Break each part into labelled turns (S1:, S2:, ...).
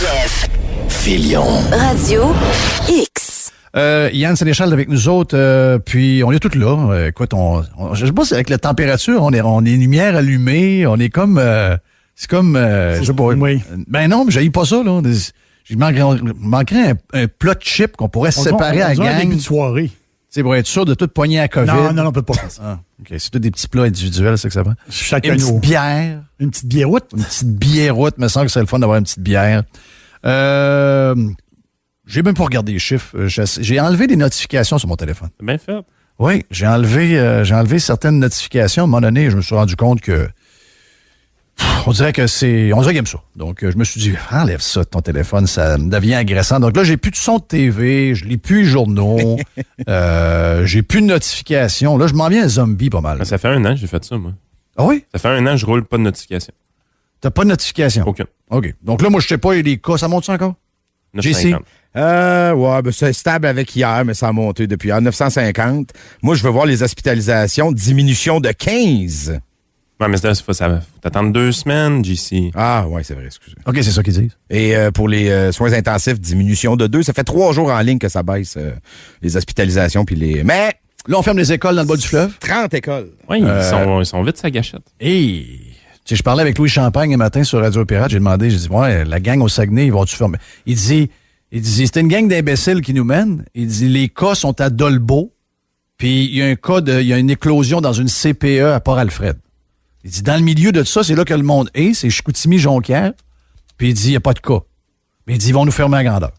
S1: Jeff.
S2: Filion.
S1: Radio X.
S3: Yann Sénéchal avec nous autres, puis on est tous là. Écoute, je sais pas si avec la température, on est lumière allumée, on est comme... c'est comme... je sais pas.
S4: Oui.
S3: Ben non, mais j'haïs pas ça, là. Il manquerait un plat de chips qu'on pourrait se séparer à la gang.
S4: Un début de soirée.
S3: C'est pour être sûr de tout poigner à COVID.
S4: Non, on peut pas faire ça.
S3: Ah, OK. C'est tout des petits plats individuels, c'est que ça va.
S4: Chacun
S3: Une petite bière.
S4: Une petite bièroute.
S3: Une petite bièroute, me semble que c'est le fun d'avoir une petite bière. J'ai même pas regardé les chiffres. J'ai enlevé des notifications sur mon téléphone.
S5: C'est bien fait.
S3: Oui, j'ai enlevé certaines notifications. À un moment donné, je me suis rendu compte que on dirait qu'il aime ça. Donc, je me suis dit, enlève ça de ton téléphone, ça devient agressant. Donc là, j'ai plus de son de TV, je lis plus les journaux, j'ai plus de notifications. Là, je m'en viens à zombie pas mal.
S5: Ça fait 1 an que j'ai fait ça, moi.
S3: Ah oui?
S5: Ça fait 1 an que je roule pas de notification.
S3: T'as pas de notification?
S5: Aucune.
S3: OK. Donc là, moi, je sais pas, il y a des cas, ça monte ça encore?
S5: 950.
S6: Ouais, ben c'est stable avec hier, mais ça a monté depuis hier. 950. Moi, je veux voir les hospitalisations. Diminution de 15.
S5: Ouais, mais ça, faut t'attendre 2 semaines, JC.
S6: Ah, ouais, c'est vrai, excusez.
S3: OK, c'est ça qu'ils disent.
S6: Et pour les soins intensifs, diminution de 2. Ça fait 3 jours en ligne que ça baisse, les hospitalisations. Puis les. Mais.
S3: Là, on ferme les écoles dans le bas du fleuve.
S6: 30 écoles.
S5: Oui, ils sont vite sa gâchette.
S3: Et tu sais, je parlais avec Louis Champagne un matin sur Radio Pirate. J'ai demandé, j'ai dit, ouais, la gang au Saguenay, ils vont-tu fermer? Il dit, c'est une gang d'imbéciles qui nous mène. Il dit, les cas sont à Dolbeau. Puis il y a il y a une éclosion dans une CPE à Port-Alfred. Il dit, dans le milieu de ça, c'est là que le monde est. C'est Chicoutimi-Jonquière. Puis il dit, il n'y a pas de cas. Mais il dit, ils vont nous fermer à grandeur.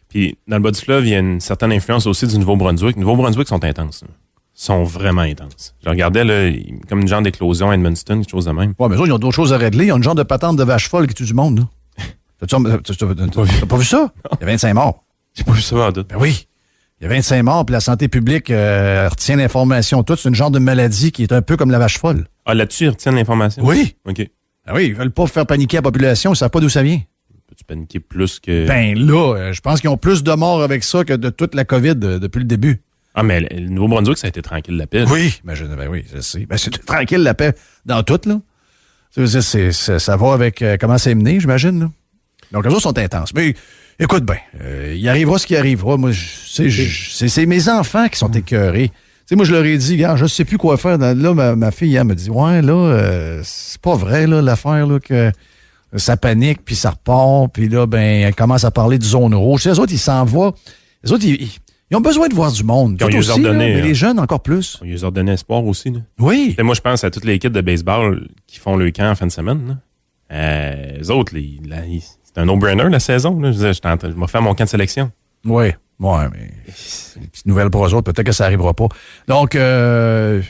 S5: Puis, dans le bas du fleuve, il y a une certaine influence aussi du Nouveau-Brunswick. Le Nouveau-Brunswick sont intenses. Là. Ils sont vraiment intenses. Je regardais, là, comme une genre d'éclosion à Edmundston, quelque chose de même.
S3: Ouais, mais eux, ils ont d'autres choses à régler. Ils ont une genre de patente de vache folle qui tue du monde, là. T'as pas vu ça? Il y a 25 morts.
S5: J'ai pas vu ça en doute.
S3: Ben oui. Il y a 25 morts, puis la santé publique retient l'information toute. C'est une genre de maladie qui est un peu comme la vache folle.
S5: Ah, là-dessus, ils retiennent l'information?
S3: Oui.
S5: OK.
S3: Ah oui, ils veulent pas faire paniquer la population. Ils savent pas d'où ça vient.
S5: Peux-tu paniquer plus que...
S3: Ben là, je pense qu'ils ont plus de morts avec ça que de toute la COVID depuis le début.
S5: Ah, mais le Nouveau-Brunswick, ça a été tranquille la paix.
S3: Oui, ben oui, je sais. Ben, c'est tranquille la paix dans tout, là. Ça va avec comment c'est mené, j'imagine, là. Donc, les autres sont intenses. Mais écoute bien, il arrivera ce qui arrivera. Moi, c'est mes enfants qui sont écœurés. Tu sais, moi, je leur ai dit, gars, je sais plus quoi faire. Là, ma fille, elle me dit, ouais, là, c'est pas vrai, là, l'affaire, là, que ça panique, puis ça repart, puis là, ben, elle commence à parler de zone rouge. Tu sais, les autres, ils s'en vont. Les autres, ils ont besoin de voir du monde.
S5: Ils ont
S3: aussi,
S5: ordonné,
S3: là, mais les jeunes, encore plus.
S5: Ils les ont donné espoir aussi. Là.
S3: Oui.
S5: Et moi, je pense à toutes les équipes de baseball qui font le camp en fin de semaine. Les autres, c'est un no-brainer, la saison. Là. Je vais faire mon camp de sélection.
S3: Oui. Ouais, mais c'est une petite nouvelle pour eux autres. Peut-être que ça n'arrivera pas. Donc, je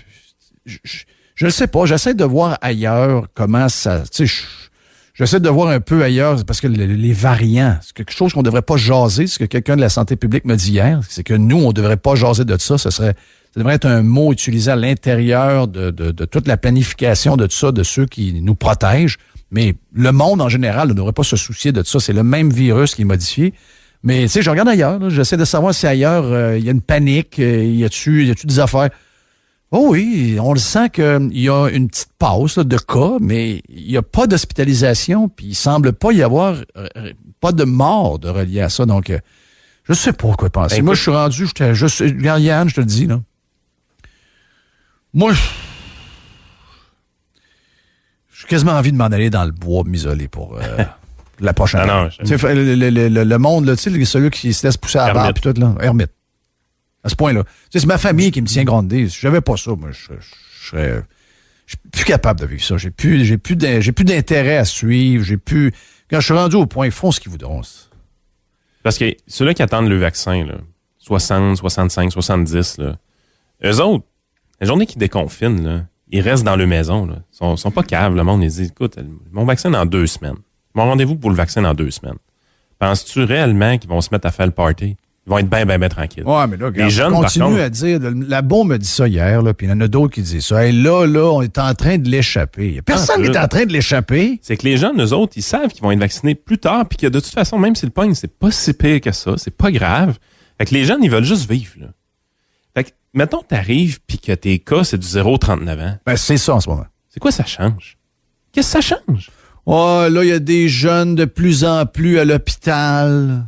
S3: ne sais pas. J'essaie de voir ailleurs comment ça... Tu sais, j'essaie de voir un peu ailleurs, parce que les variants, c'est quelque chose qu'on ne devrait pas jaser. Ce que quelqu'un de la santé publique me dit hier, c'est que nous, on ne devrait pas jaser de ça. Ça devrait être un mot utilisé à l'intérieur de toute la planification de tout ça, de ceux qui nous protègent. Mais le monde, en général, ne devrait pas se soucier de ça. C'est le même virus qui est modifié. Mais, tu sais, je regarde ailleurs. Là, j'essaie de savoir si ailleurs, il y a une panique, y a-tu des affaires. Oh oui, on le sent qu'il y a une petite passe là, de cas, mais il n'y a pas d'hospitalisation, puis il semble pas y avoir pas de mort de relié à ça. Donc, je sais pas quoi penser. Moi, je suis rendu, Yann, je te le dis, là. Moi, j'ai quasiment envie de m'en aller dans le bois, m'isoler pour la prochaine année. Le monde, là, tu sais, celui qui se laisse pousser à la barbe, puis tout, là, ermite. À ce point-là. Tu sais, c'est ma famille qui me tient grondé. Si j'avais pas ça, moi, je serais plus capable de vivre ça. J'ai plus d'intérêt à suivre. Quand je suis rendu au point, ils font ce qu'ils voudront.
S5: Parce que ceux-là qui attendent le vaccin, là, 60, 65, 70, là, eux autres, la journée qu'ils déconfinent, là, ils restent dans leur maison. Là. Ils sont pas caves. Le monde, ils disent, écoute, mon vaccin dans 2 semaines. Mon rendez-vous pour le vaccin dans 2 semaines. Penses-tu réellement qu'ils vont se mettre à faire le party? Ils vont être bien tranquilles.
S3: Ouais, mais là,
S5: les jeunes,
S3: continue à dire, la bombe me dit ça hier, là, puis il y en a d'autres qui disent ça. Hey, là, on est en train de l'échapper. Personne n'est en train de l'échapper.
S5: C'est que les jeunes, eux autres, ils savent qu'ils vont être vaccinés plus tard, puis que de toute façon, même si le pogne, c'est pas si pire que ça, c'est pas grave. Fait que les jeunes, ils veulent juste vivre, là. Fait que, mettons, t'arrives, puis que tes cas, c'est du 0 39 ans.
S3: Ben, c'est ça en ce moment.
S5: C'est quoi ça change? Qu'est-ce que ça change?
S3: Oh, là, il y a des jeunes de plus en plus à l'hôpital.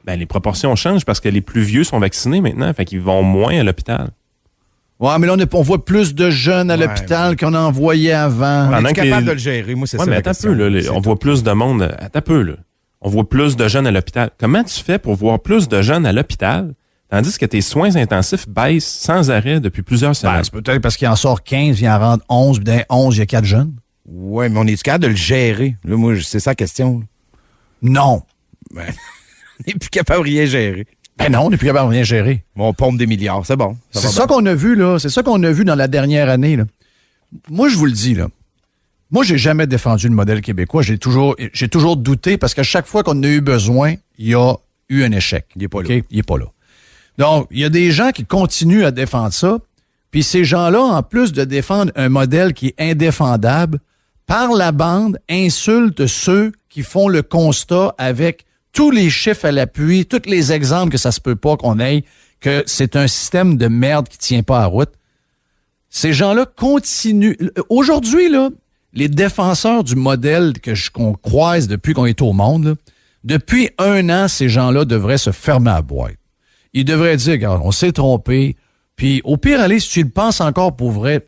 S5: Ben, les proportions changent parce que les plus vieux sont vaccinés maintenant, fait qu'ils vont moins à l'hôpital.
S3: Ouais, mais là, on voit plus de jeunes à l'hôpital qu'on en voyait avant.
S6: On est
S5: Pendant que
S6: capable
S5: les-
S6: de le gérer? Moi, c'est
S5: Ouais,
S6: ça
S5: mais
S6: la
S5: attends un
S6: question.
S5: peu, là,
S6: C'est
S5: on
S6: tout.
S5: voit plus de monde. Attends un peu, là. On voit plus de jeunes à l'hôpital. Comment tu fais pour voir plus de jeunes à l'hôpital, tandis que tes soins intensifs baissent sans arrêt depuis plusieurs semaines?
S3: Ben, c'est peut-être parce qu'il en sort 15, il en rentre 11, puis dans les 11, il y a 4 jeunes.
S6: Ouais, mais on est capable de le gérer? Là, moi, c'est ça la question.
S3: Non.
S6: Ben, on n'est plus capable de rien gérer.
S3: Ben non, on n'est plus capable de rien gérer.
S6: On pompe des milliards, c'est bon.
S3: C'est ça qu'on a vu, là. C'est ça qu'on a vu dans la dernière année, là. Moi, je vous le dis, là. Moi, j'ai jamais défendu le modèle québécois. J'ai toujours douté parce qu'à chaque fois qu'on a eu besoin, il y a eu un échec.
S6: Il est pas là.
S3: OK? Il est pas là. Donc, il y a des gens qui continuent à défendre ça. Puis ces gens-là, en plus de défendre un modèle qui est indéfendable, par la bande, insultent ceux qui font le constat avec tous les chiffres à l'appui, tous les exemples que ça se peut pas qu'on ait, que c'est un système de merde qui tient pas à route. Ces gens-là continuent. Aujourd'hui, là, les défenseurs du modèle qu'on croise depuis qu'on est au monde, là, depuis 1 an, ces gens-là devraient se fermer à la boîte. Ils devraient dire, regarde, on s'est trompé, puis au pire, allez, si tu le penses encore pour vrai,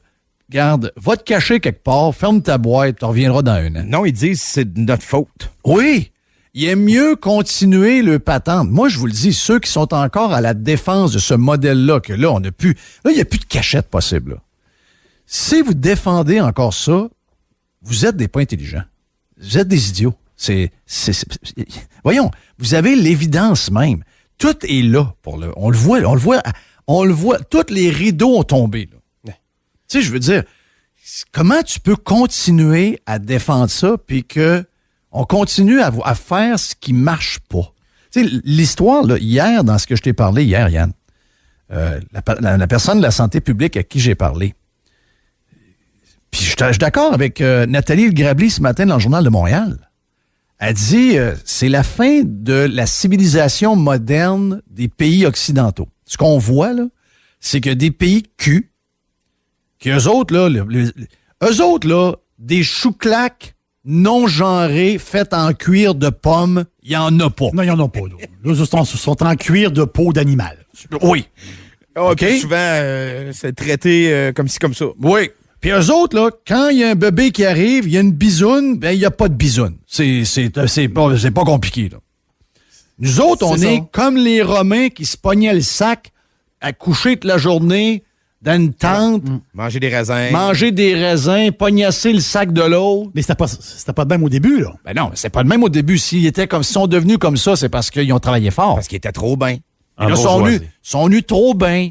S3: garde, va te cacher quelque part, ferme ta boîte, tu reviendras dans 1 an.
S6: Non, ils disent que c'est de notre faute.
S3: Oui, il est mieux continuer le patente. Moi, je vous le dis, ceux qui sont encore à la défense de ce modèle-là, que là, on n'a plus, là, il n'y a plus de cachette possible, là. Si vous défendez encore ça, vous êtes des pas intelligents. Vous êtes des idiots. Voyons, vous avez l'évidence même. Tout est là pour le. On le voit. Tous les rideaux ont tombé, là. Tu sais, je veux dire, comment tu peux continuer à défendre ça puis que on continue à faire ce qui marche pas? Tu sais, l'histoire, là, hier, dans ce que je t'ai parlé hier, Yann, la personne de la santé publique à qui j'ai parlé, puis je suis d'accord avec Nathalie Grabli ce matin dans le Journal de Montréal. Elle dit c'est la fin de la civilisation moderne des pays occidentaux. Ce qu'on voit, là, c'est que des pays culs, qu'eux autres, là, eux autres, là, des chouclaques non genrés faits en cuir de pomme, il n'y en a pas.
S2: Non, il n'y en a pas. Là, ils sont en cuir de peau d'animal.
S3: Oui.
S6: OK.
S3: OK.
S6: Souvent, c'est traité comme ci, comme ça.
S3: Oui. Puis eux autres, là, quand il y a un bébé qui arrive, il y a une bisoune, ben il n'y a pas de bisoune. C'est pas compliqué, là. Nous autres, on est comme les Romains qui se pognaient le sac à coucher toute la journée dans une tente,
S6: Manger des raisins.
S3: manger des raisins, pognasser le sac de l'autre.
S2: Mais c'était pas de même au début, là.
S3: Ben non, c'est pas le même au début. S'ils sont devenus comme ça, c'est parce qu'ils ont travaillé fort.
S6: Parce qu'il était trop bien.
S3: Et là, ils sont venus trop bien.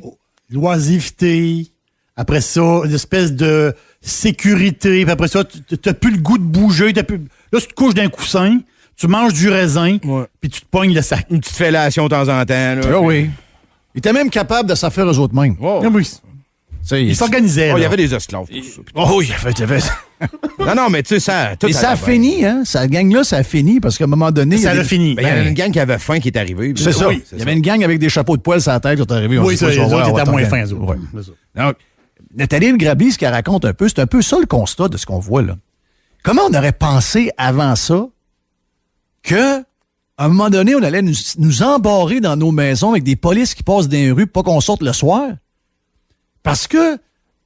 S2: L'oisiveté. Après ça, une espèce de sécurité. Puis après ça, t'as plus le goût de bouger. Là, tu te couches d'un coussin, tu manges du raisin, puis tu te pognes le sac.
S6: Une petite fellation de temps en temps. Là.
S3: Ah oui. Ils étaient même capables de s'en faire eux autres mêmes.
S6: Oh.
S2: Ah oui. Ils s'organisaient.
S6: Oh, il y
S2: là.
S6: avait des esclaves. pour ça.
S3: Oh, il y avait...
S6: Non, mais tu sais, ça. Tout
S3: Et ça a
S6: allait bien.
S3: fini, hein? Cette gang-là, ça a fini parce qu'à un moment donné.
S2: Ça a fini.
S6: Ben, il y avait une gang qui avait faim qui est arrivée.
S3: C'est ça.
S2: Oui,
S3: Il y avait une gang avec des chapeaux de poils sur la tête qui sont arrivés.
S2: Oui, ça, les autres étaient moins fins, eux autres.
S3: Ouais.
S2: C'est ça.
S3: Donc, Nathalie Grabli, ce qu'elle raconte un peu, c'est un peu ça le constat de ce qu'on voit là. Comment on aurait pensé avant ça que, à un moment donné, on allait nous embarrer dans nos maisons avec des polices qui passent dans les rues pour pas qu'on sorte le soir? Parce que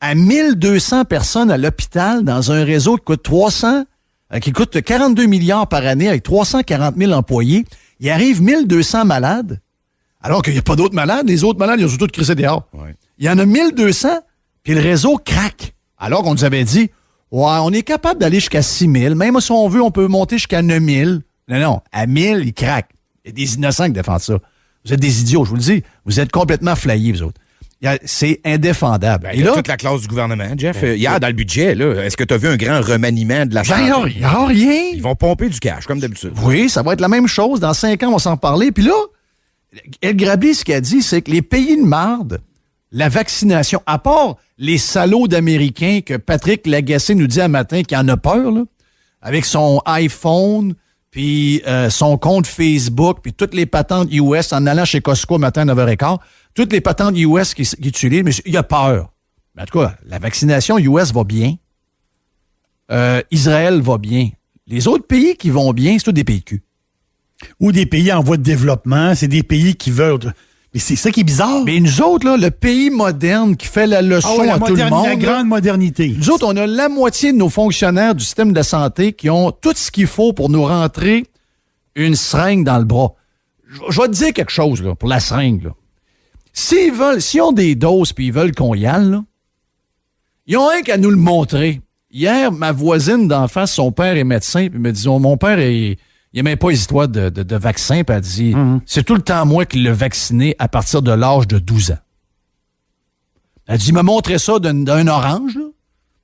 S3: à 1200 personnes à l'hôpital dans un réseau qui coûte 42 milliards par année avec 340 000 employés, il arrive 1200 malades, alors qu'il n'y a pas d'autres malades. Les autres malades, ils ont tous crissé dehors.
S6: Ouais.
S3: Il y en a 1200, puis le réseau craque. Alors qu'on nous avait dit, ouais, on est capable d'aller jusqu'à 6 000. Même si on veut, on peut monter jusqu'à 9 000. Non, à 1 000, il craque. Il y a des innocents qui défendent ça. Vous êtes des idiots, je vous le dis. Vous êtes complètement flayés, vous autres. C'est indéfendable.
S6: Ben,
S3: Et
S6: il y a
S3: là,
S6: toute la classe du gouvernement, Jeff. Hier, dans le budget, là, est-ce que tu as vu un grand remaniement de la
S3: ben,
S6: santé?
S3: il n'y a rien.
S6: Ils vont pomper du cash, comme d'habitude.
S3: Oui, ça va être la même chose. Dans 5 ans, on va s'en parler. Puis là, El Grabli, ce qu'elle dit, c'est que les pays de marde, la vaccination, à part les salauds d'Américains que Patrick Lagacé nous dit un matin qu'il en a peur, là, avec son iPhone, puis son compte Facebook, puis toutes les patentes US, en allant chez Costco matin à 9h15, toutes les patentes US qu'il utilise, mais il a peur. Mais en tout cas, la vaccination US va bien. Israël va bien. Les autres pays qui vont bien, c'est tous des pays de cul.
S2: Ou des pays en voie de développement, c'est des pays qui veulent... Mais c'est ça qui est bizarre.
S3: Mais nous autres, là, le pays moderne qui fait la leçon à tout le monde...
S2: La grande modernité.
S3: Nous autres, on a la moitié de nos fonctionnaires du système de la santé qui ont tout ce qu'il faut pour nous rentrer une seringue dans le bras. Je vais te dire quelque chose là, pour la seringue. Là. S'ils ont des doses et ils veulent qu'on y aille, là, ils ont rien qu'à nous le montrer. Hier, ma voisine d'en face, son père est médecin, puis me dit mon père, il n'aimait pas les histoires de vaccins, puis elle dit c'est tout le temps moi qui l'ai vacciné à partir de l'âge de 12 ans. Elle dit il m'a montré ça d'un orange, là.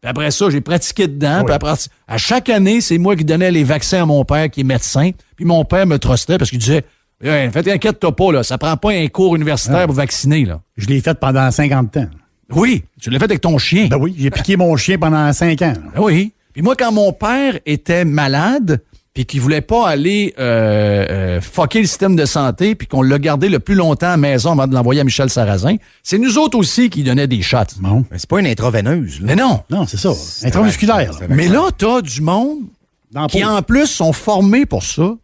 S3: Puis après ça, j'ai pratiqué dedans.
S2: Oui.
S3: Puis après, à chaque année, c'est moi qui donnais les vaccins à mon père qui est médecin. Puis mon père me trustait parce qu'il disait faites inquiète-toi pas, là, ça prend pas un cours universitaire pour vacciner. Là.
S2: Je l'ai fait pendant 50 ans.
S3: Oui, tu l'as fait avec ton chien.
S2: Ben oui, j'ai piqué mon chien pendant 5 ans.
S3: Ben oui. Puis moi, quand mon père était malade, puis qu'il voulait pas aller fucker le système de santé, puis qu'on l'a gardé le plus longtemps à la maison avant de l'envoyer à Michel Sarrazin, c'est nous autres aussi qui donnaient des shots.
S2: Bon.
S6: Mais c'est pas une intraveineuse, là.
S3: Mais non.
S2: Non, c'est ça. Intramusculaire.
S6: C'est
S3: Mais là, t'as du monde
S2: Dans
S3: qui,
S2: la peau.
S3: en plus, sont formés pour ça,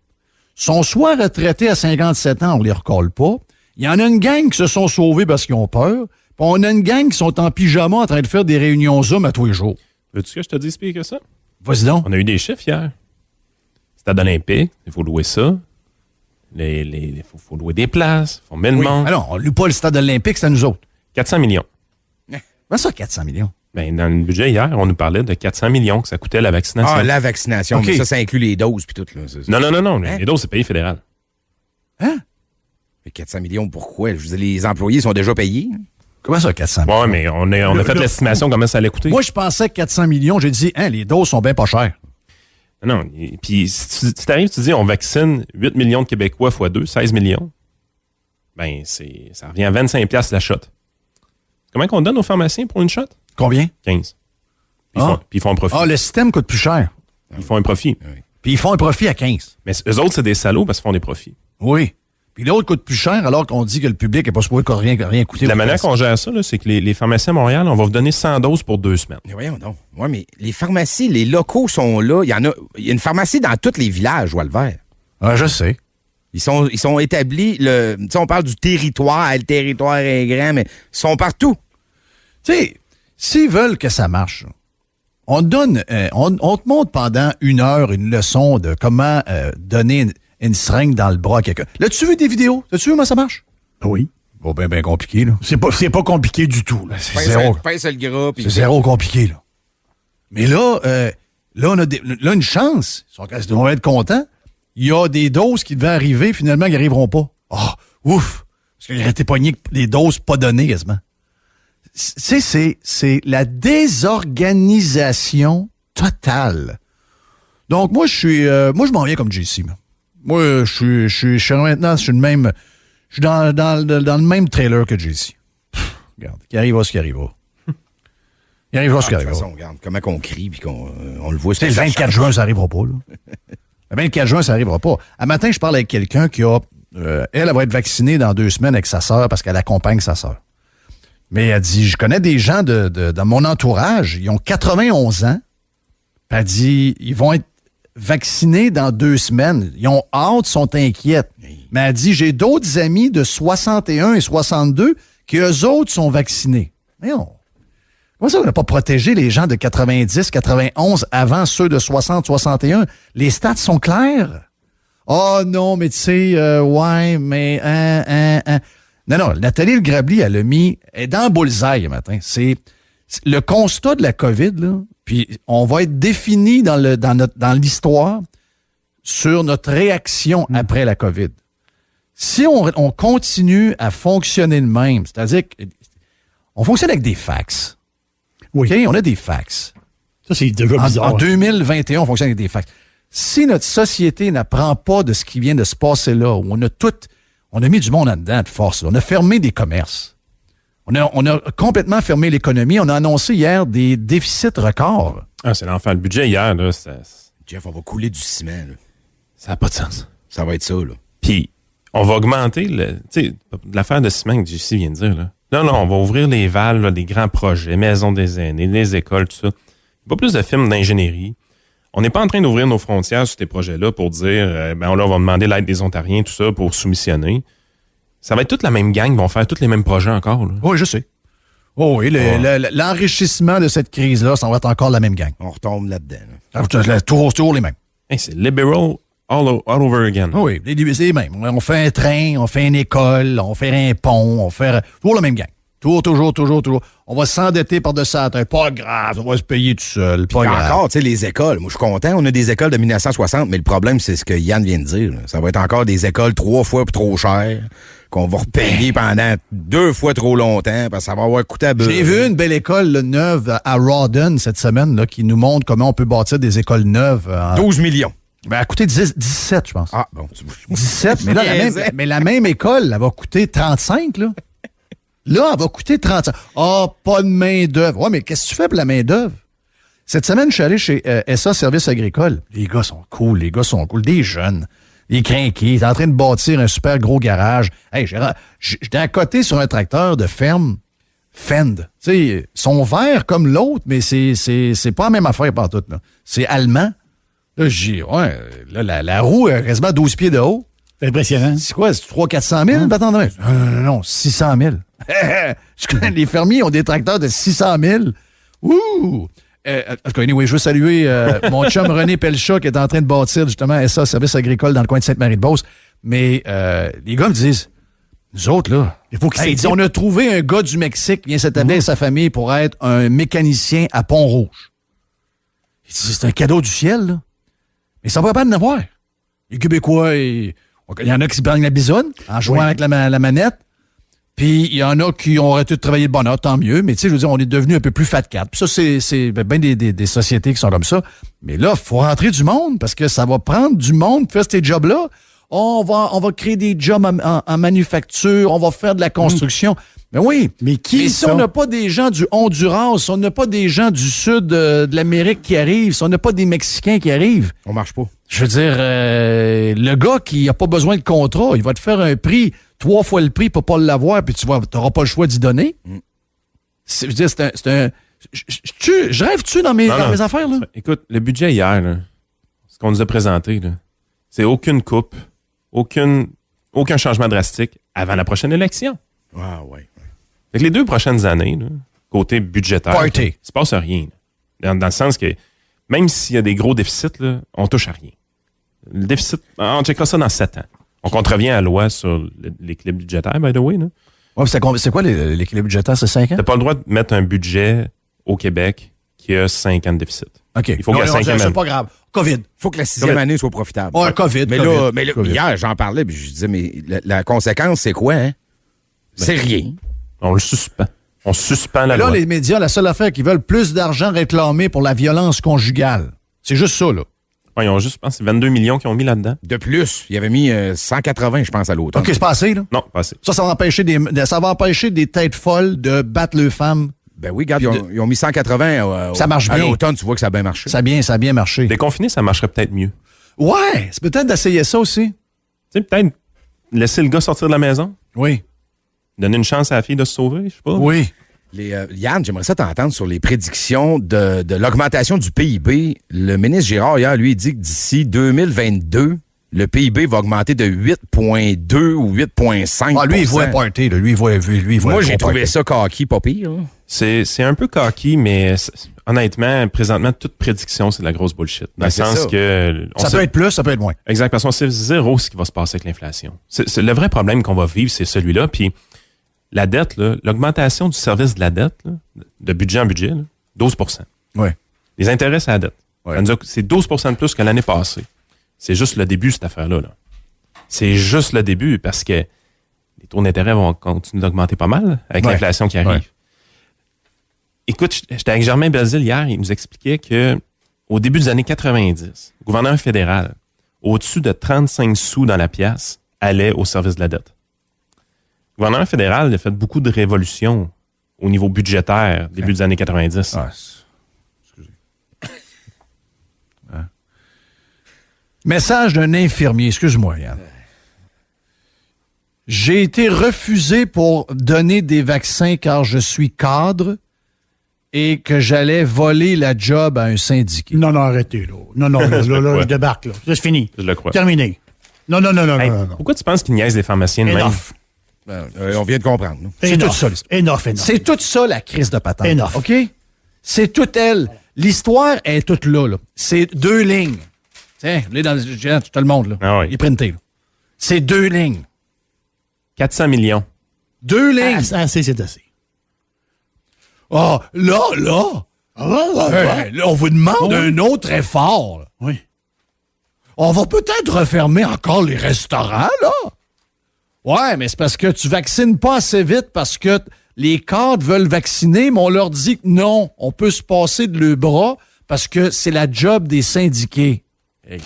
S3: sont soit retraités à 57 ans, on les recolle pas. Il y en a une gang qui se sont sauvés parce qu'ils ont peur. Puis on a une gang qui sont en pyjama en train de faire des réunions Zoom à tous les jours.
S5: Veux-tu que je te dise pire que ça?
S3: Vas-y donc.
S5: On a eu des chiffres hier. Stade olympique, il faut louer ça. Il faut louer des places, il faut mettre le monde.
S3: Ah non, on ne loue pas le stade olympique, c'est à nous autres.
S5: 400 millions.
S3: Comment ça, 400 millions?
S5: Ben, dans le budget hier, on nous parlait de 400 millions que ça coûtait la vaccination.
S6: Ah, la vaccination.
S3: OK.
S6: Mais ça inclut les doses puis tout, là. C'est ça.
S5: Non.
S6: Hein?
S5: Les doses, c'est payé fédéral.
S3: Hein?
S6: Mais 400 millions, pourquoi? Je veux dire, les employés sont déjà payés.
S3: Comment ça, 400 millions?
S5: Ouais, mais on a fait l'estimation comment ça allait coûter.
S3: Moi, je pensais que 400 millions, j'ai dit, les doses sont bien pas chères.
S5: Non, puis si tu t'arrives, tu dis on vaccine 8 millions de Québécois x 2, 16 millions, ben ça revient à 25$ la shot. Comment qu'on donne aux pharmaciens pour une shot?
S3: Combien?
S5: 15. Puis ils font un profit.
S3: Ah, le système coûte plus cher.
S5: Ils font un profit.
S3: Puis ils font un profit à 15.
S5: Mais eux autres, c'est des salauds parce qu'ils font des profits.
S3: Oui. Puis l'autre coûte plus cher alors qu'on dit que le public n'est pas supposé rien coûter.
S5: La manière qu'on gère ça, là, c'est que les pharmaciens à Montréal, on va vous donner 100 doses pour 2 semaines.
S6: Mais voyons donc. Ouais, mais les pharmacies, les locaux sont là. Il y a une pharmacie dans tous les villages, Walver.
S3: Ah, je sais.
S6: Ils sont établis, tu sais, on parle du territoire, le territoire est grand, mais ils sont partout.
S3: Tu sais, s'ils veulent que ça marche, on te montre pendant 1 heure une leçon de comment donner une seringue dans le bras à quelqu'un. L'as-tu vu des vidéos? As-tu vu comment ça marche?
S2: Oui.
S3: Bon, ben compliqué, là.
S2: C'est pas compliqué du tout. Là.
S3: C'est zéro.
S6: Pince le gras. Puis
S3: C'est zéro compliqué, là. Mais là, on a une chance. On va être contents. Il y a des doses qui devaient arriver, finalement, qui n'arriveront pas. Ah, ouf! Parce qu'il aurait été pogné des doses pas données, quasiment. C'est la désorganisation totale. Donc, moi, je m'en viens comme JC. Moi, je suis maintenant, je suis dans le même trailer que JC. Regarde, qu'il arrivera ce qui arrivera. Il arrivera ce qui
S6: de toute
S3: arrivera.
S6: façon, regarde comment qu'on crie puis on le voit.
S3: Tu sais, le 24 juin, ça n'arrivera pas, là. Le 24 juin, ça n'arrivera pas. Un matin, je parle avec quelqu'un qui a... elle va être vaccinée dans 2 semaines avec sa sœur parce qu'elle accompagne sa sœur. Mais elle dit, je connais des gens dans mon entourage, ils ont 91 ans. Puis elle dit, ils vont être vaccinés dans 2 semaines. Ils ont hâte, sont inquiets. Mais elle dit, j'ai d'autres amis de 61 et 62 qui, eux autres, sont vaccinés. Mais comment ça, on n'a pas protégé les gens de 90, 91 avant ceux de 60, 61? Les stats sont clairs. Oh non, mais tu sais, ouais, mais... Non, Nathalie Le Grabli, elle a mis... Elle est dans le bullseye, matin. C'est le constat de la COVID, là, puis on va être défini dans l'histoire sur notre réaction après la COVID. Si on continue à fonctionner de même, c'est-à-dire qu'on fonctionne avec des fax.
S2: Oui.
S3: OK? On a des fax.
S2: Ça, c'est déjà bizarre.
S3: En 2021, on fonctionne avec des fax. Si notre société n'apprend pas de ce qui vient de se passer là, où on a mis du monde en dedans de force, là. On a fermé des commerces. On a complètement fermé l'économie. On a annoncé hier des déficits records.
S5: Ah, c'est l'enfer. Le budget hier, là,
S6: Jeff, on va couler du ciment, là.
S5: ça n'a pas de sens.
S6: Ça va être ça, là.
S5: Puis, on va augmenter, tu sais, l'affaire de ciment que JC vient de dire, là. Non, on va ouvrir les valves, là, des grands projets, maisons des aînés, les écoles, tout ça. Pas plus de films d'ingénierie. On n'est pas en train d'ouvrir nos frontières sur ces projets-là pour dire, on va demander l'aide des Ontariens, tout ça, pour soumissionner. Ça va être toute la même gang, ils vont faire tous les mêmes projets encore. Là.
S3: Oui, je sais. Oh, oui, l'enrichissement de cette crise-là, ça va être encore la même gang.
S6: On retombe là-dedans. Là.
S3: Toujours les mêmes.
S5: Hey, c'est liberal all over again.
S3: Oui, c'est les mêmes. On fait un train, on fait une école, on fait un pont, on fait toujours la même gang. Toujours. On va s'endetter par-dessus la tête. Pas grave, on va se payer tout seul. Pas grave.
S6: Encore, tu sais, les écoles. Moi, je suis content. On a des écoles de 1960, mais le problème, c'est ce que Yann vient de dire. Là. Ça va être encore des écoles 3 fois trop chères qu'on va repayer pendant 2 fois trop longtemps parce que ça va avoir coûté à beurre.
S3: J'ai vu une belle école neuve à Rawdon cette semaine là, qui nous montre comment on peut bâtir des écoles neuves.
S6: 12 millions.
S3: Ben, elle a coûté 17, je pense.
S6: Ah, bon.
S3: 17, mais là, la même école, elle va coûter 35, là. Là, elle va coûter 35. Ah, pas de main-d'œuvre. Ouais, mais qu'est-ce que tu fais pour la main-d'œuvre? Cette semaine, je suis allé chez SA Services agricoles. Les gars sont cool. Des jeunes. Des crinqués. Ils sont en train de bâtir un super gros garage. Hey, j'étais à côté sur un tracteur de ferme Fend. Tu sais, ils sont verts comme l'autre, mais c'est pas la même affaire partout, là. C'est allemand. Là, la roue a quasiment 12 pieds de haut.
S2: C'est impressionnant.
S3: C'est quoi? C'est 300-400 000? Non, 600 000. Je connais les fermiers ont des tracteurs de 600 000. Ouh! Anyway, je veux saluer mon chum René Pelchat qui est en train de bâtir justement SA Service agricole dans le coin de Sainte-Marie-de-Beauce. Mais les gars me disent, nous autres, là, il faut qu'ils on a trouvé un gars du Mexique qui vient s'établir avec sa famille pour être un mécanicien à Pont-Rouge. Il dit, c'est un cadeau du ciel, là. Mais ça va pas en avoir. Les Québécois, il y en a qui se prennent la bisonne en jouant avec la manette. Puis il y en a qui ont arrêté de travailler de bonne heure, tant mieux. Mais tu sais, je veux dire, on est devenu un peu plus fat cat. Puis ça, c'est bien des sociétés qui sont comme ça. Mais là, il faut rentrer du monde parce que ça va prendre du monde pour faire ces jobs-là. On va créer des jobs en manufacture, on va faire de la construction. Mais oui, mais si on n'a pas des gens du Honduras, si on n'a pas des gens du sud de l'Amérique qui arrivent, si on n'a pas des Mexicains qui arrivent...
S6: On marche pas.
S3: Je veux dire, le ggars qui n'a pas besoin de contrat, il va te faire un prix 3 fois le prix pour pas l'avoir, puis tu n'auras pas le choix d'y donner. Je veux dire, c'est un... Je rêve-tu dans mes affaires, là?
S5: Écoute, le budget hier, là, ce qu'on nous a présenté, là, c'est aucune coupe, aucun changement drastique avant la prochaine élection.
S6: Ah, ouais.
S5: Fait que les 2 prochaines années, là, côté budgétaire, il ne se passe rien. Dans le sens que même s'il y a des gros déficits, là, on touche à rien. Le déficit, on checkera ça dans 7 ans. On contrevient à la loi sur l'équilibre budgétaire, by the way. Là.
S3: Ouais, c'est quoi l'équilibre budgétaire, c'est 5 ans?
S5: T'as pas le droit de mettre un budget au Québec qui a 5 ans de déficit.
S3: OK.
S5: Il faut que la 5e année.
S3: C'est pas grave. COVID.
S6: Il faut que la 6e année soit profitable.
S3: Ouais, COVID.
S6: Mais là, hier, j'en parlais, puis je disais, mais la conséquence, c'est quoi, hein? C'est rien.
S5: On le suspend. On suspend la
S3: loi.
S5: loi.
S3: Là, les médias, la seule affaire qu'ils veulent, plus d'argent réclamé pour la violence conjugale. C'est juste ça, là.
S5: Ouais, ils ont juste, je pense, 22 millions qu'ils ont mis là-dedans.
S6: De plus, il avait mis 180, je pense, à l'automne.
S3: OK, c'est pas assez, là?
S5: Non, pas assez.
S3: Ça va empêcher des têtes folles de battre leurs femmes.
S6: Ben oui, regarde, ils ont mis 180
S3: ça marche
S6: à
S3: bien.
S6: l'automne, tu vois que ça a bien marché.
S3: Ça a bien marché.
S5: Déconfiné, ça marcherait peut-être mieux.
S3: Ouais, c'est peut-être d'essayer ça aussi.
S5: Tu sais, peut-être laisser le gars sortir de la maison.
S3: Oui.
S5: Donner une chance à la fille de se sauver, je sais pas.
S3: Oui.
S6: Yann, j'aimerais ça t'entendre sur les prédictions de l'augmentation du PIB. Le ministre Girard, hier, lui, il dit que d'ici 2022, le PIB va augmenter de 8,2 ou 8,5
S3: Ah, lui, il voit un party. Lui, il voit
S6: Moi, j'ai trouvé ça coquille, pas pire. Hein?
S5: C'est un peu coquille, mais honnêtement, présentement, toute prédiction, c'est de la grosse bullshit. Dans le sens que...
S3: Ça peut être plus, ça peut être moins.
S5: Exact, parce qu'on sait zéro ce qui va se passer avec l'inflation. Le vrai problème qu'on va vivre, c'est celui-là. Puis la dette, là, l'augmentation du service de la dette, là, de budget en budget, là, 12 %.
S3: Oui.
S5: Les intérêts à la dette.
S3: Ouais.
S5: C'est 12 % de plus que l'année passée. C'est juste le début, cette affaire-là. Là. C'est juste le début, parce que les taux d'intérêt vont continuer d'augmenter pas mal avec l'inflation qui arrive. Ouais. Écoute, j'étais avec Germain Belzile hier, il nous expliquait que au début des années 90, le gouvernement fédéral, au-dessus de 35 sous dans la pièce, allait au service de la dette. Le gouvernement fédéral a fait beaucoup de révolutions au niveau budgétaire début des années 90.
S3: Ah, excusez. Message d'un infirmier, excuse-moi, Yann. J'ai été refusé pour donner des vaccins car je suis cadre et que j'allais voler la job à un syndiqué.
S2: Non, arrêtez, là. Non, là, je débarque, là. C'est fini.
S5: Je le crois.
S2: Terminé. Non.
S5: Hey,
S2: non.
S5: pourquoi tu penses qu'ils niaisent les pharmaciens de même?
S2: Enough.
S6: On vient de comprendre. Nous.
S3: C'est tout ça, l'histoire.
S2: Enough.
S3: C'est tout ça, la crise de patente.
S2: Enough.
S3: OK? C'est toute elle. L'histoire est toute là. C'est 2 lignes. Tiens, là, dans tout le monde, là.
S5: Ah oui.
S3: Il est printé, là. C'est 2 lignes.
S5: 400 millions.
S3: 2 lignes.
S2: Assez, c'est assez.
S3: Ah, là. Là, on vous demande un autre effort. Là.
S2: Oui.
S3: On va peut-être refermer encore les restaurants, là. Ouais, mais c'est parce que tu vaccines pas assez vite parce que les cadres veulent vacciner, mais on leur dit que non, on peut se passer de le bras parce que c'est la job des syndiqués. Hey,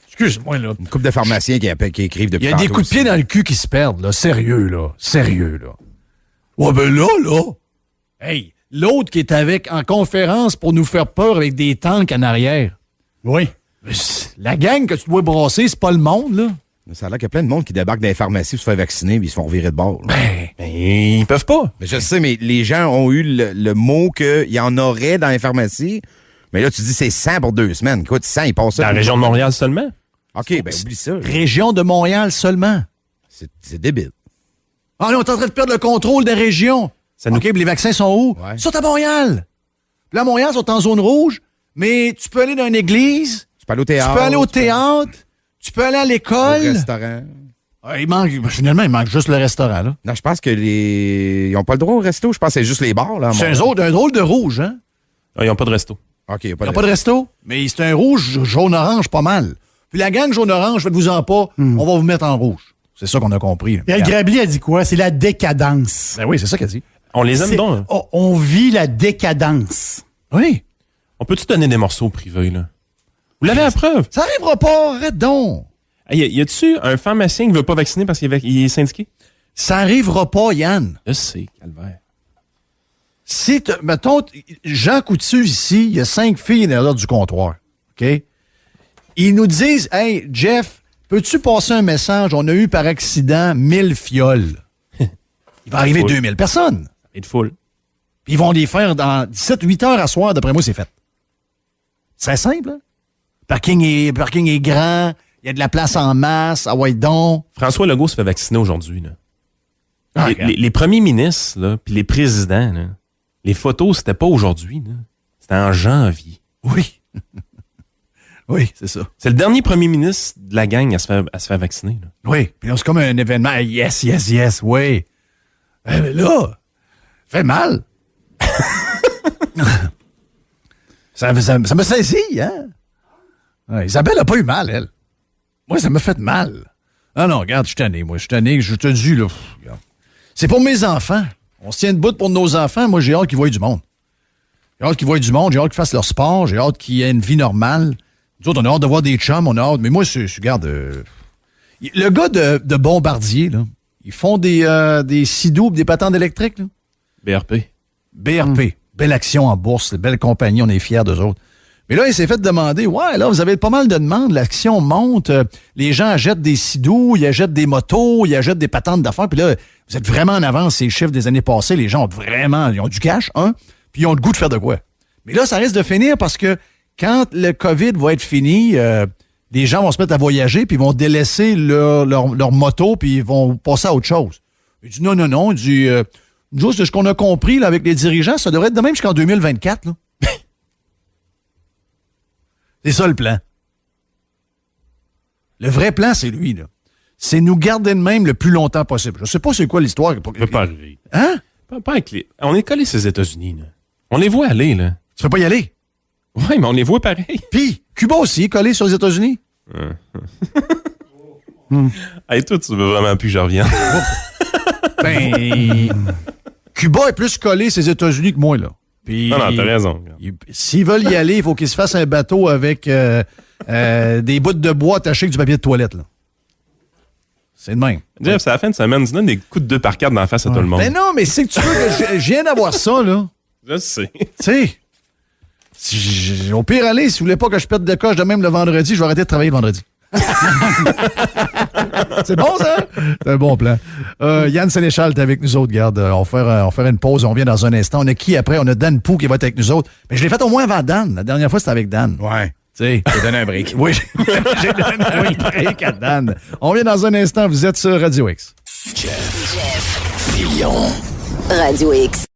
S3: excuse-moi, là.
S6: Une couple de pharmaciens qui écrivent depuis
S3: Il y a des
S6: tantôt
S3: coups de pied
S6: aussi.
S3: dans le cul qui se perdent, là. Sérieux, là. Ouais, ben là. Hey, l'autre qui est en conférence pour nous faire peur avec des tanks en arrière.
S2: Oui.
S3: La gang que tu dois brasser, c'est pas le monde, là.
S6: Ça a l'air qu'il y a plein de monde qui débarque dans les pharmacies pour se faire vacciner puis ils se font virer de bord. Là.
S5: Ben, ils peuvent pas.
S6: Mais je sais, mais les gens ont eu le mot qu'il y en aurait dans les pharmacies. Mais là, tu dis c'est 100 pour 2 semaines. Écoute, 100, ils passent ça.
S5: Dans la région de Montréal seulement.
S6: OK, ben oublie ça.
S3: Région de Montréal seulement.
S6: C'est débile.
S3: Ah non, on est en train de perdre le contrôle des régions.
S5: Ça nous-
S3: OK, puis les vaccins sont où?
S6: Ouais.
S3: Ils sont à Montréal. Puis là, à Montréal, ils sont en zone rouge, mais tu peux aller dans une église,
S6: Tu peux aller au
S3: tu
S6: théâtre.
S3: peux aller au théâtre, tu peux aller à
S6: Au
S3: l'école.
S6: restaurant.
S3: Ah, finalement, il manque juste le restaurant, là.
S6: Non, je pense que ils n'ont pas le droit au resto. Je pense que c'est juste les bars, là. à
S3: C'est
S6: Montréal.
S3: un drôle de rouge, hein?
S5: Ah, ils n'ont pas de resto.
S6: OK, il n'y a
S3: Il n'y a pas de resto, mais c'est un rouge jaune-orange pas mal. Puis la gang jaune-orange, faites-vous-en pas, on va vous mettre en rouge. C'est ça qu'on a compris. là.
S2: Pierre Grabli a dit quoi? C'est la décadence.
S3: Ben oui, c'est ça qu'elle dit.
S5: On les aime
S2: C'est-
S5: donc. Hein.
S2: on vit la décadence.
S3: Oui.
S5: On peut-tu donner des morceaux privés, là? Vous l'avez à preuve.
S3: Ça arrivera pas, arrête donc.
S5: Hey, y a-tu un pharmacien qui veut pas vacciner parce qu'il est syndiqué?
S3: Ça arrivera pas, Yann.
S5: Je sais, calvaire.
S3: Si, mettons, Jean Coutu, ici, il y a 5 filles derrière du comptoir. OK? Ils nous disent, hey, Jeff, peux-tu passer un message? On a eu par accident 1000 fioles. Il va arriver
S5: Full.
S3: 2000 personnes.
S5: Il est full.
S3: Puis ils vont les faire dans 17-8 heures à soir. D'après moi, c'est fait. C'est simple, hein? Parking est grand. Il y a de la place en masse. Ah ouais, donc.
S5: François Legault se fait vacciner aujourd'hui, là.
S3: Ah,
S5: Les,
S3: regarde.
S5: les premiers ministres, là, puis les présidents, là, les photos, c'était pas aujourd'hui, là. C'était en janvier.
S3: Oui. Oui, c'est ça.
S5: C'est le dernier premier ministre de la gang à se faire vacciner, là.
S3: Oui. Puis là, c'est comme un événement. Ah, yes, oui. Eh, mais là, fait mal. ça me saisit, hein? Ouais, Isabelle a pas eu mal, elle. Moi, ça m'a fait mal. Ah non, regarde, je suis tanné, moi. Je suis tanné, je te dis, là. Regarde. C'est pour mes enfants. On se tient debout pour nos enfants. Moi, j'ai hâte qu'ils voient du monde. J'ai hâte qu'ils voient du monde. J'ai hâte qu'ils fassent leur sport. J'ai hâte qu'ils aient une vie normale. Nous autres, on a hâte de voir des chums. On a hâte. Mais moi, regarde. Le gars de Bombardier, là, ils font des sidous, des patentes électriques, là.
S5: BRP.
S3: BRP. Belle action en bourse, belle compagnie, on est fiers d'eux autres. Mais là, il s'est fait demander, ouais, là, vous avez pas mal de demandes, l'action monte, les gens achètent des sidous, ils achètent des motos, ils achètent des patentes d'affaires, puis là, vous êtes vraiment en avance ces chiffres des années passées, les gens ils ont du cash, puis ils ont le goût de faire de quoi. Mais là, ça risque de finir parce que quand le COVID va être fini, les gens vont se mettre à voyager, puis ils vont délaisser leur moto, puis ils vont passer à autre chose. Il dit non, il dit, juste de ce qu'on a compris là, avec les dirigeants, ça devrait être de même jusqu'en 2024, là. C'est ça le plan. Le vrai plan, c'est lui, là. C'est nous garder de même le plus longtemps possible. Je sais pas c'est quoi l'histoire.
S5: Ça peut pas arriver.
S3: Hein?
S5: Pas avec les... On est collés ces États-Unis, là. On les voit aller, là.
S3: Tu peux pas y aller.
S5: Ouais, mais on les voit pareil.
S3: Puis, Cuba aussi, collé sur les États-Unis.
S5: Hey, toi, tu veux vraiment plus que je revienne.
S3: Ben, Cuba est plus collé sur les États-Unis que moi, là. Puis,
S5: Non, t'as raison.
S3: S'ils veulent y aller, il faut qu'ils se fassent un bateau avec des bouts de bois attachés avec du papier de toilette, là. C'est de même.
S5: Jeff, c'est la fin de semaine. Tu donnes des coups de 2x4 dans la face à tout le monde.
S3: Mais non, mais c'est que tu veux que je viens d'avoir ça, là.
S5: Je sais.
S3: Tu sais, au pire aller, si vous voulez pas que je pète de coche de même le vendredi, je vais arrêter de travailler le vendredi. C'est bon, ça? C'est un bon plan. Yann Sénéchal est avec nous autres, garde. On va faire une pause. On revient dans un instant. On a qui après? On a Dan Pou qui va être avec nous autres. Mais je l'ai fait au moins avant Dan. La dernière fois, c'était avec Dan.
S6: Ouais.
S3: Tu sais.
S6: J'ai donné un break.
S3: Oui, j'ai donné un break à Dan. On revient dans un instant. Vous êtes sur Radio X.
S1: Radio X.